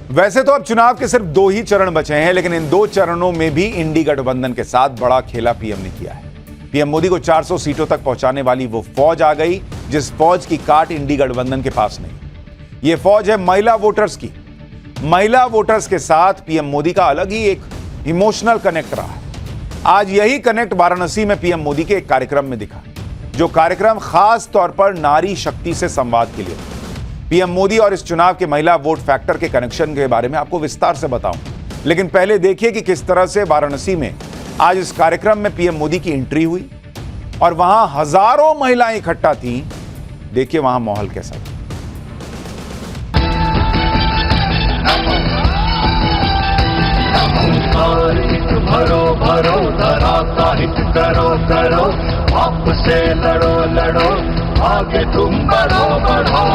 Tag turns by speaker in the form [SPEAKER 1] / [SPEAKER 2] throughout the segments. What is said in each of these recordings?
[SPEAKER 1] वैसे तो अब चुनाव के सिर्फ 2 ही चरण बचे हैं, लेकिन इन 2 चरणों में भी इंडी गठबंधन के साथ बड़ा खेला पीएम ने किया है। पीएम मोदी को 400 सीटों तक पहुंचाने वाली वो फौज आ गई जिस फौज की काट इंडी गठबंधन के पास नहीं। ये फौज है महिला वोटर्स की। महिला वोटर्स के साथ पीएम मोदी का अलग ही एक इमोशनल कनेक्ट रहा है। आज यही कनेक्ट वाराणसी में पीएम मोदी के एक कार्यक्रम में दिखा, जो कार्यक्रम खास तौर पर नारी शक्ति से संवाद के लिए। पीएम मोदी और इस चुनाव के महिला वोट फैक्टर के कनेक्शन के बारे में आपको विस्तार से बताऊं, लेकिन पहले देखिए कि किस तरह से वाराणसी में आज इस कार्यक्रम में पीएम मोदी की एंट्री हुई और वहां हजारों महिलाएं इकट्ठा थीं। देखिए वहां माहौल कैसा था।
[SPEAKER 2] भरो भरो धरा का हित करो करो, आप से लड़ो लड़ो, आगे तुम बढ़ो बढ़ो।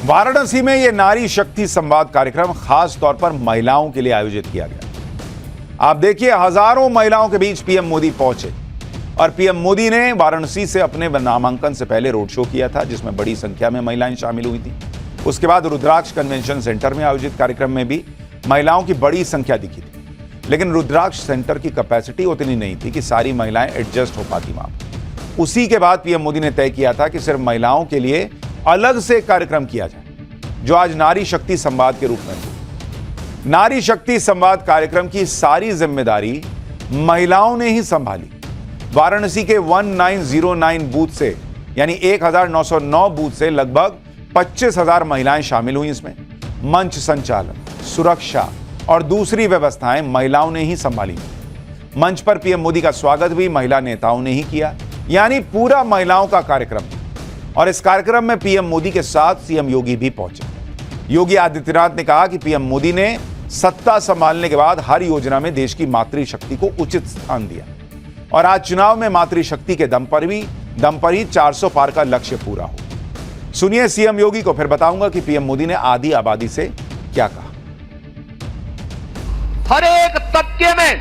[SPEAKER 1] वाराणसी में यह नारी शक्ति संवाद कार्यक्रम खास तौर पर महिलाओं के लिए आयोजित किया गया। आप देखिए हजारों महिलाओं के बीच पीएम मोदी पहुंचे और पीएम मोदी ने वाराणसी से अपने नामांकन से पहले रोड शो किया था, जिसमें बड़ी संख्या में महिलाएं शामिल हुई थी। उसके बाद रुद्राक्ष कन्वेंशन सेंटर में आयोजित कार्यक्रम में भी महिलाओं की बड़ी संख्या दिखी थी, लेकिन रुद्राक्ष सेंटर की कैपेसिटी उतनी नहीं थी कि सारी महिलाएं एडजस्ट हो पाती वहां। उसी के बाद पीएम मोदी ने तय किया था कि सिर्फ महिलाओं के लिए अलग से एक कार्यक्रम किया जाए, जो आज नारी शक्ति संवाद के रूप में हुआ। नारी शक्ति संवाद कार्यक्रम की सारी जिम्मेदारी महिलाओं ने ही संभाली। वाराणसी के 1909 बूथ से यानी 1909 बूथ से लगभग 25,000 महिलाएं शामिल हुई। इसमें मंच संचालन, सुरक्षा और दूसरी व्यवस्थाएं महिलाओं ने ही संभाली। मंच पर पीएम मोदी का स्वागत भी महिला नेताओं ने ही किया, यानी पूरा महिलाओं का कार्यक्रम। और इस कार्यक्रम में पीएम मोदी के साथ सीएम योगी भी पहुंचे। योगी आदित्यनाथ ने कहा कि पीएम मोदी ने सत्ता संभालने के बाद हर योजना में देश की मातृशक्ति को उचित स्थान दिया और आज चुनाव में मातृशक्ति के दम पर ही 400 पार का लक्ष्य पूरा हो। सुनिए सीएम योगी को, फिर बताऊंगा कि पीएम मोदी ने आधी आबादी से क्या कहा।
[SPEAKER 3] हर एक तबके में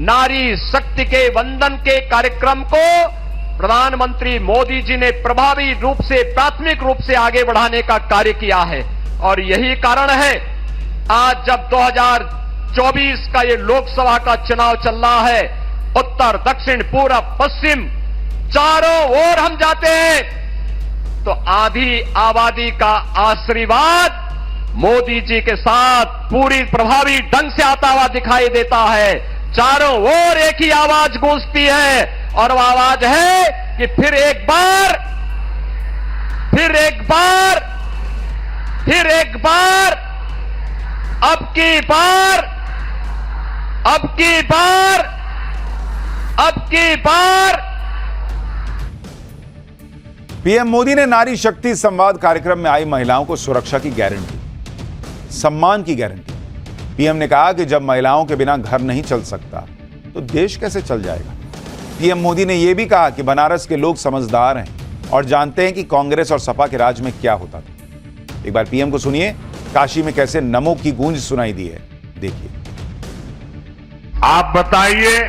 [SPEAKER 3] नारी शक्ति के वंदन के कार्यक्रम को प्रधानमंत्री मोदी जी ने प्रभावी रूप से, प्राथमिक रूप से आगे बढ़ाने का कार्य किया है। और यही कारण है आज जब 2024 का ये लोकसभा का चुनाव चल रहा है, उत्तर, दक्षिण, पूरब, पश्चिम चारों ओर हम जाते हैं तो आधी आबादी का आशीर्वाद मोदी जी के साथ पूरी प्रभावी ढंग से आता हुआ दिखाई देता है। चारों ओर एक ही आवाज गूंजती है और वह आवाज है कि फिर एक बार अब की बार।
[SPEAKER 1] पीएम मोदी ने नारी शक्ति संवाद कार्यक्रम में आई महिलाओं को सुरक्षा की गारंटी, सम्मान की गारंटी। पीएम ने कहा कि जब महिलाओं के बिना घर नहीं चल सकता तो देश कैसे चल जाएगा। पीएम मोदी ने यह भी कहा कि बनारस के लोग समझदार हैं और जानते हैं कि कांग्रेस और सपा के राज में क्या होता था। एक बार पीएम को सुनिए, काशी में कैसे नमो की गूंज सुनाई दी है, देखिए।
[SPEAKER 4] आप बताइए,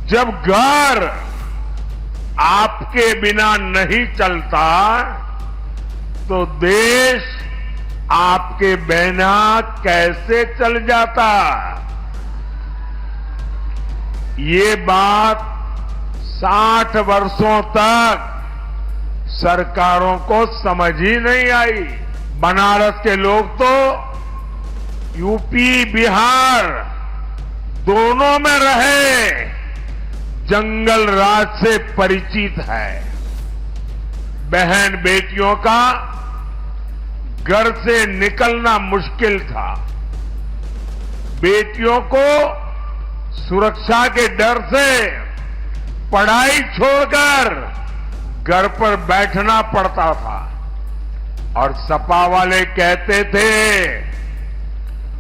[SPEAKER 4] जब घर आपके बिना नहीं चलता तो देश आपके बिना कैसे चल जाता। ये बात 60 वर्षों तक सरकारों को समझ ही नहीं आई। बनारस के लोग तो यूपी, बिहार दोनों में रहे, जंगल राज से परिचित है। बहन बेटियों का घर से निकलना मुश्किल था। बेटियों को सुरक्षा के डर से पढ़ाई छोड़कर घर पर बैठना पड़ता था। और सपा वाले कहते थे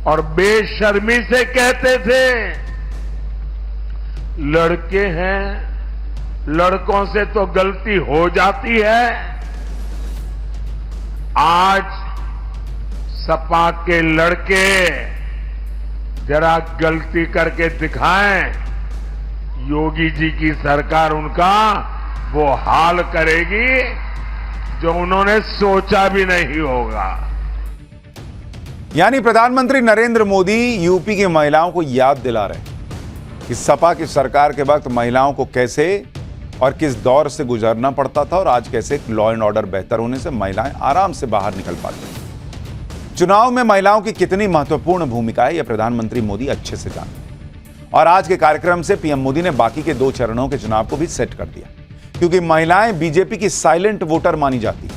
[SPEAKER 4] और बेशर्मी से कहते थे लड़के हैं, लड़कों से तो गलती हो जाती है। आज सपा के लड़के जरा गलती करके दिखाएं, योगी जी की सरकार उनका वो हाल करेगी जो उन्होंने सोचा भी नहीं होगा।
[SPEAKER 1] यानी प्रधानमंत्री नरेंद्र मोदी यूपी की महिलाओं को याद दिला रहे हैं कि सपा की सरकार के वक्त महिलाओं को कैसे और किस दौर से गुजरना पड़ता था और आज कैसे लॉ एंड ऑर्डर बेहतर होने से महिलाएं आराम से बाहर निकल पाती हैं। चुनाव में महिलाओं की कितनी महत्वपूर्ण भूमिका है यह प्रधानमंत्री मोदी अच्छे से जानते हैं और आज के कार्यक्रम से पीएम मोदी ने बाकी के 2 चरणों के चुनाव को भी सेट कर दिया, क्योंकि महिलाएं बीजेपी की साइलेंट वोटर मानी जाती है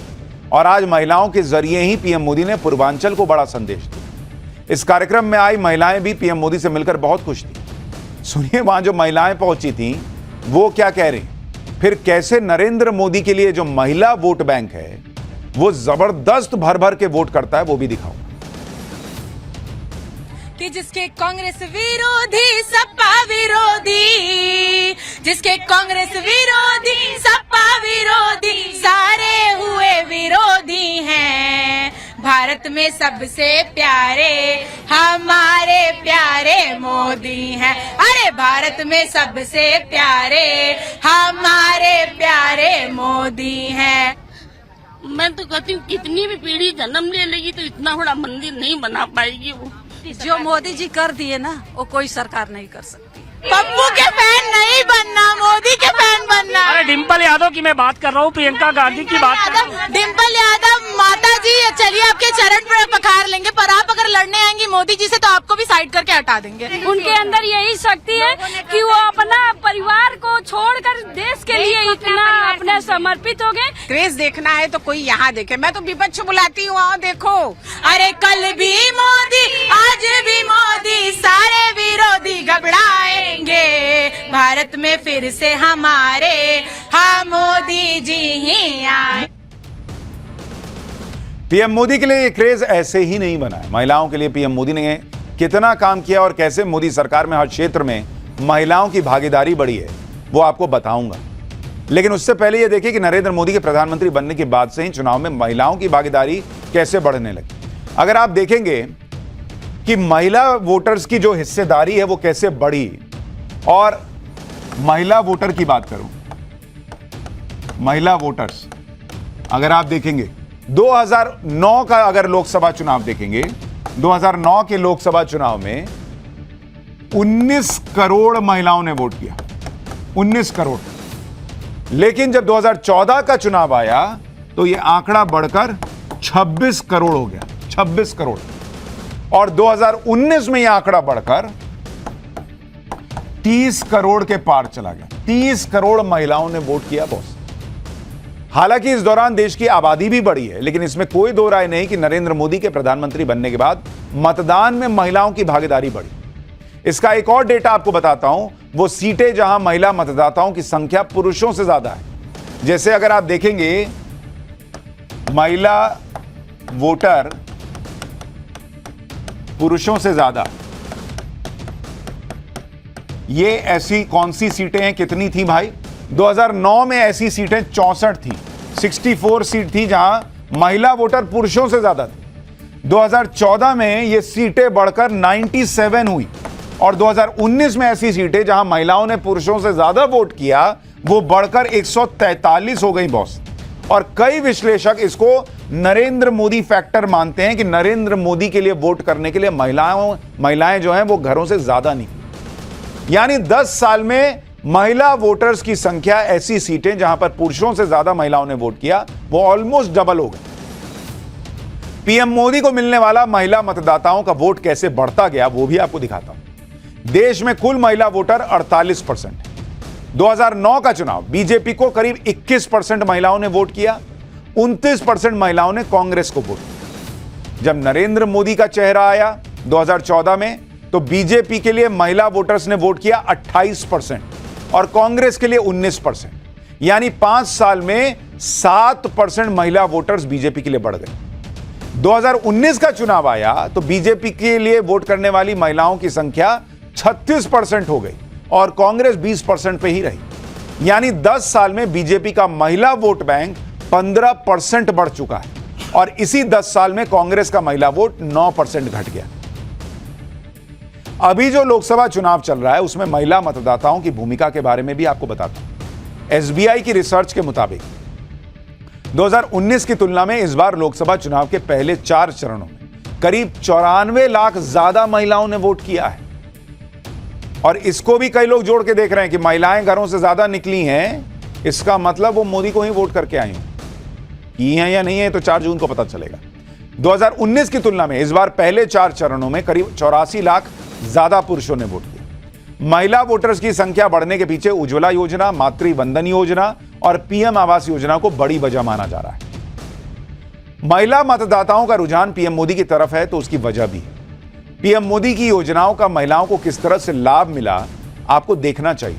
[SPEAKER 1] और आज महिलाओं के जरिए ही पीएम मोदी ने पूर्वांचल को बड़ा संदेश दिया। इस कार्यक्रम में आई महिलाएं भी पीएम मोदी से मिलकर बहुत खुश थी। सुनिए वहां जो महिलाएं पहुंची थी वो क्या कह रही, फिर कैसे नरेंद्र मोदी के लिए जो महिला वोट बैंक है वो जबरदस्त भर भर के वोट करता है, वो भी दिखाऊंगा।
[SPEAKER 5] कि जिसके कांग्रेस विरोधी सपा विरोधी, जिसके कांग्रेस विरोधी सपा विरोधी सारे हुए विरोधी हैं। भारत में सबसे प्यारे हमारे प्यारे मोदी हैं। अरे भारत में सबसे प्यारे हमारे प्यारे मोदी हैं।
[SPEAKER 6] मैं तो कहती हूँ कितनी भी पीढ़ी जन्म ले लेगी तो इतना बड़ा मंदिर नहीं बना पाएगी वो।
[SPEAKER 7] जो मोदी जी कर दिए ना वो कोई सरकार नहीं कर सकती।
[SPEAKER 5] पप्पू के फैन नहीं बनना, मोदी के फैन बनना।
[SPEAKER 8] अरे डिम्पल यादव की मैं बात कर रहा हूँ, प्रियंका गांधी की बात कर रहा हूँ।
[SPEAKER 5] डिम्पल यादव माता जी चलिए आपके चरण पर पखार लेंगे, पर आप अगर लड़ने आएंगी मोदी जी से तो आपको भी साइड करके हटा देंगे।
[SPEAKER 6] उनके अंदर यही शक्ति है कि वो अपना परिवार को छोड़कर देश के लिए इतना अपने समर्पित हो गए।
[SPEAKER 5] क्रेज देखना है तो कोई यहाँ देखे, मैं तो विपक्ष बुलाती हूँ, आओ देखो। अरे कल भी मोदी आज भी मोदी सारे विरोधी घबराएंगे। भारत में फिर से हमारे हम मोदी जी ही आए।
[SPEAKER 1] पीएम मोदी के लिए ये क्रेज ऐसे ही नहीं बना है। महिलाओं के लिए पीएम मोदी ने कितना काम किया और कैसे मोदी सरकार में हर क्षेत्र में महिलाओं की भागीदारी बढ़ी है वो आपको बताऊंगा। लेकिन उससे पहले ये देखिए कि नरेंद्र मोदी के प्रधानमंत्री बनने के बाद से ही चुनाव में महिलाओं की भागीदारी कैसे बढ़ने लगी। अगर आप देखेंगे कि महिला वोटर्स की जो हिस्सेदारी है वो कैसे बढ़ी, और महिला वोटर की बात करूं, महिला वोटर्स अगर आप देखेंगे 2009 का अगर लोकसभा चुनाव देखेंगे, 2009 के लोकसभा चुनाव में 19 करोड़ महिलाओं ने वोट किया, 19 करोड़। लेकिन जब 2014 का चुनाव आया तो यह आंकड़ा बढ़कर 26 करोड़ हो गया, 26 करोड़। और 2019 में यह आंकड़ा बढ़कर 30 करोड़ के पार चला गया। 30 करोड़ महिलाओं ने वोट किया बॉस। हालांकि इस दौरान देश की आबादी भी बढ़ी है, लेकिन इसमें कोई दो राय नहीं कि नरेंद्र मोदी के प्रधानमंत्री बनने के बाद मतदान में महिलाओं की भागीदारी बढ़ी। इसका एक और डेटा आपको बताता हूं, वो सीटें जहां महिला मतदाताओं की संख्या पुरुषों से ज्यादा है। जैसे अगर आप देखेंगे महिला वोटर पुरुषों से ज्यादा, ये ऐसी कौन सी सीटें हैं, कितनी थी भाई? 2009 में ऐसी सीटें 64 थी, 64 सीट थी जहां महिला वोटर पुरुषों से ज्यादा थी। 2014 में ये सीटें बढ़कर 97 हुई और 2019 में ऐसी सीटें जहां महिलाओं ने पुरुषों से ज्यादा वोट किया वो बढ़कर 143 हो गई बॉस। और कई विश्लेषक इसको नरेंद्र मोदी फैक्टर मानते हैं कि नरेंद्र मोदी के लिए वोट करने के लिए महिलाएं जो हैं वो घरों से ज्यादा निकली। यानी 10 साल में महिला वोटर्स की संख्या, ऐसी सीटें जहां पर पुरुषों से ज्यादा महिलाओं ने वोट किया, वो ऑलमोस्ट डबल हो गई। पीएम मोदी को मिलने वाला महिला मतदाताओं का वोट कैसे बढ़ता गया वो भी आपको दिखाता हूं। देश में कुल महिला वोटर 48% है। 2009 का चुनाव बीजेपी को करीब 21% महिलाओं ने वोट किया, 29% महिलाओं ने कांग्रेस को वोट किया। जब नरेंद्र मोदी का चेहरा आया 2014 में तो बीजेपी के लिए महिला वोटर्स ने वोट किया 28% और कांग्रेस के लिए 19%। यानी 5 साल में 7% महिला वोटर्स बीजेपी के लिए बढ़ गए। 2019 का चुनाव आया तो बीजेपी के लिए वोट करने वाली महिलाओं की संख्या 36% हो गई और कांग्रेस 20% पे ही रही। यानी 10 साल में बीजेपी का महिला वोट बैंक 15% बढ़ चुका है और इसी 10 साल में कांग्रेस का महिला वोट 9% घट गया। अभी जो लोकसभा चुनाव चल रहा है उसमें महिला मतदाताओं की भूमिका के बारे में भी आपको बताता हूं। एसबीआई की रिसर्च के मुताबिक 2019 की तुलना में इस बार लोकसभा चुनाव के पहले 4 चरणों में करीब 94 लाख ज्यादा महिलाओं ने वोट किया है। और इसको भी कई लोग जोड़ के देख रहे हैं कि महिलाएं घरों से ज्यादा निकली हैं, इसका मतलब वो मोदी को ही वोट करके आई हैं या नहीं है तो 4 जून को पता चलेगा। 2019 की तुलना में इस बार पहले 4 चरणों में करीब 84 लाख ज्यादा पुरुषों ने वोट किया। महिला वोटर्स की संख्या बढ़ने के पीछे उज्ज्वला योजना, मातृ वंदन योजना और पीएम आवास योजना को बड़ी वजह माना जा रहा है। महिला मतदाताओं का रुझान पीएम मोदी की तरफ है तो उसकी वजह भी है। पीएम मोदी की योजनाओं का महिलाओं को किस तरह से लाभ मिला आपको देखना चाहिए।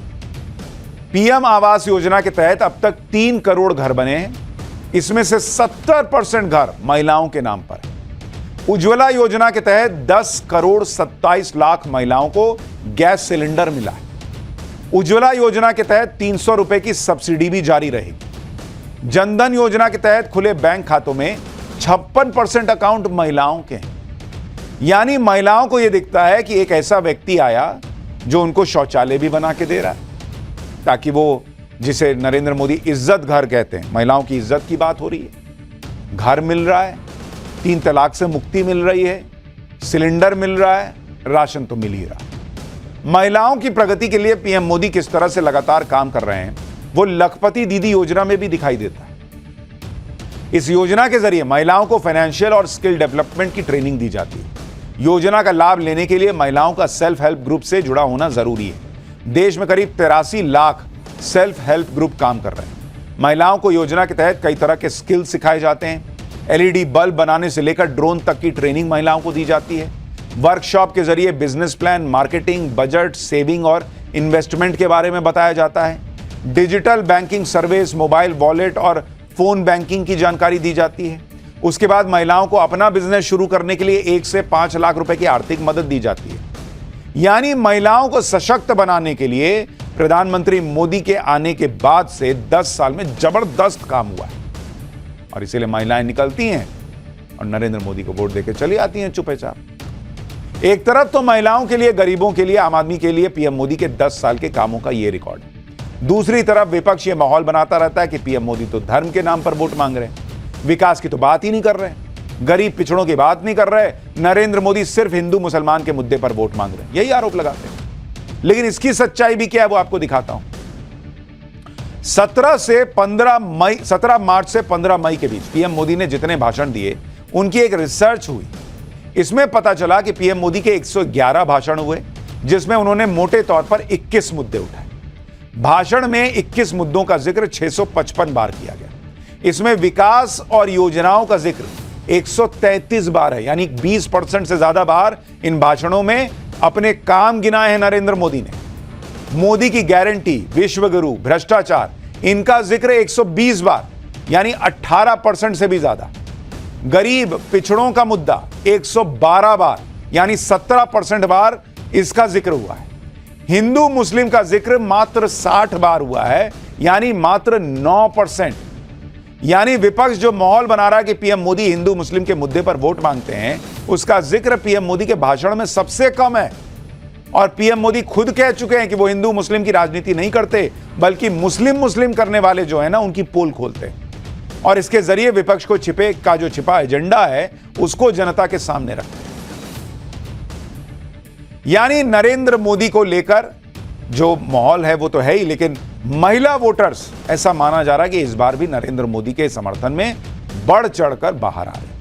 [SPEAKER 1] पीएम आवास योजना के तहत अब तक 3 करोड़ घर बने हैं, इसमें से 70% घर महिलाओं के नाम पर है। उज्ज्वला योजना के तहत 10 करोड़ 27 लाख महिलाओं को गैस सिलेंडर मिला है। उज्ज्वला योजना के तहत 300 रुपए की सब्सिडी भी जारी रहेगी। जनधन योजना के तहत खुले बैंक खातों में 56% अकाउंट महिलाओं के हैं। यानी महिलाओं को यह दिखता है कि एक ऐसा व्यक्ति आया जो उनको शौचालय भी बना के दे रहा है, ताकि वो जिसे नरेंद्र मोदी इज्जत घर कहते हैं, महिलाओं की इज्जत की बात हो रही है। घर मिल रहा है, 3 तलाक से मुक्ति मिल रही है, सिलेंडर मिल रहा है, राशन तो मिल ही रहा है। महिलाओं की प्रगति के लिए पीएम मोदी किस तरह से लगातार काम कर रहे हैं वो लखपति दीदी योजना में भी दिखाई देता है। इस योजना के जरिए महिलाओं को फाइनेंशियल और स्किल डेवलपमेंट की ट्रेनिंग दी जाती है। योजना का लाभ लेने के लिए महिलाओं का सेल्फ हेल्प ग्रुप से जुड़ा होना जरूरी है। देश में करीब 83 लाख सेल्फ हेल्प ग्रुप काम कर रहे हैं। महिलाओं को योजना के तहत कई तरह के स्किल सिखाए जाते हैं। एलईडी बल्ब बनाने से लेकर ड्रोन तक की ट्रेनिंग महिलाओं को दी जाती है। वर्कशॉप के जरिए business plan, marketing, budget, saving और इन्वेस्टमेंट के बारे में बताया जाता है। Digital banking service, mobile wallet और फोन बैंकिंग की जानकारी दी जाती है। उसके बाद महिलाओं को अपना बिजनेस शुरू करने के लिए 1 से 5 लाख रुपए की आर्थिक मदद दी जाती है। यानी महिलाओं को सशक्त बनाने के लिए प्रधानमंत्री मोदी के आने के बाद से 10 साल में जबरदस्त काम हुआ है और इसीलिए महिलाएं निकलती हैं और नरेंद्र मोदी को वोट देकर चली आती हैं चुपचाप। एक तरफ तो महिलाओं के लिए, गरीबों के लिए, आम आदमी के लिए पीएम मोदी के 10 साल के कामों का यह रिकॉर्ड है। दूसरी तरफ विपक्ष ये माहौल बनाता रहता है कि पीएम मोदी तो धर्म के नाम पर वोट मांग रहे हैं, विकास की तो बात ही नहीं कर रहे, गरीब पिछड़ों की बात नहीं कर रहे, नरेंद्र मोदी सिर्फ हिंदू मुसलमान के मुद्दे पर वोट मांग रहे हैं, यही आरोप लगाते हैं। लेकिन इसकी सच्चाई भी क्या है वो आपको दिखाता हूं। 17 मार्च से 15 मई के बीच पीएम मोदी ने जितने भाषण दिए उनकी एक रिसर्च हुई। इसमें पता चला कि पीएम मोदी के 111 भाषण हुए, जिसमें उन्होंने मोटे तौर पर 21 मुद्दे उठाए। भाषण में 21 मुद्दों का जिक्र 655 बार किया गया। इसमें विकास और योजनाओं का जिक्र 133 बार है, यानी 20% से ज्यादा बार इन भाषणों में अपने काम गिनाए हैं नरेंद्र मोदी ने। मोदी की गारंटी, विश्वगुरु, भ्रष्टाचार, इनका जिक्र 120 बार, यानी 18% से भी ज्यादा। गरीब पिछड़ों का मुद्दा 112 बार, यानी 17% बार इसका जिक्र हुआ है। हिंदू मुस्लिम का जिक्र मात्र 60 बार हुआ है, यानी मात्र 9%। यानी विपक्ष जो माहौल बना रहा है कि पीएम मोदी हिंदू मुस्लिम के मुद्दे पर वोट मांगते हैं, उसका जिक्र पीएम मोदी के भाषण में सबसे कम है। और पीएम मोदी खुद कह चुके हैं कि वो हिंदू मुस्लिम की राजनीति नहीं करते, बल्कि मुस्लिम करने वाले जो है ना उनकी पोल खोलते हैं और इसके जरिए विपक्ष को जो छिपा एजेंडा है उसको जनता के सामने रखते हैं। यानी नरेंद्र मोदी को लेकर जो माहौल है वो तो है ही, लेकिन महिला वोटर्स ऐसा माना जा रहा है कि इस बार भी नरेंद्र मोदी के समर्थन में बढ़ चढ़कर बाहर आ रहे हैं।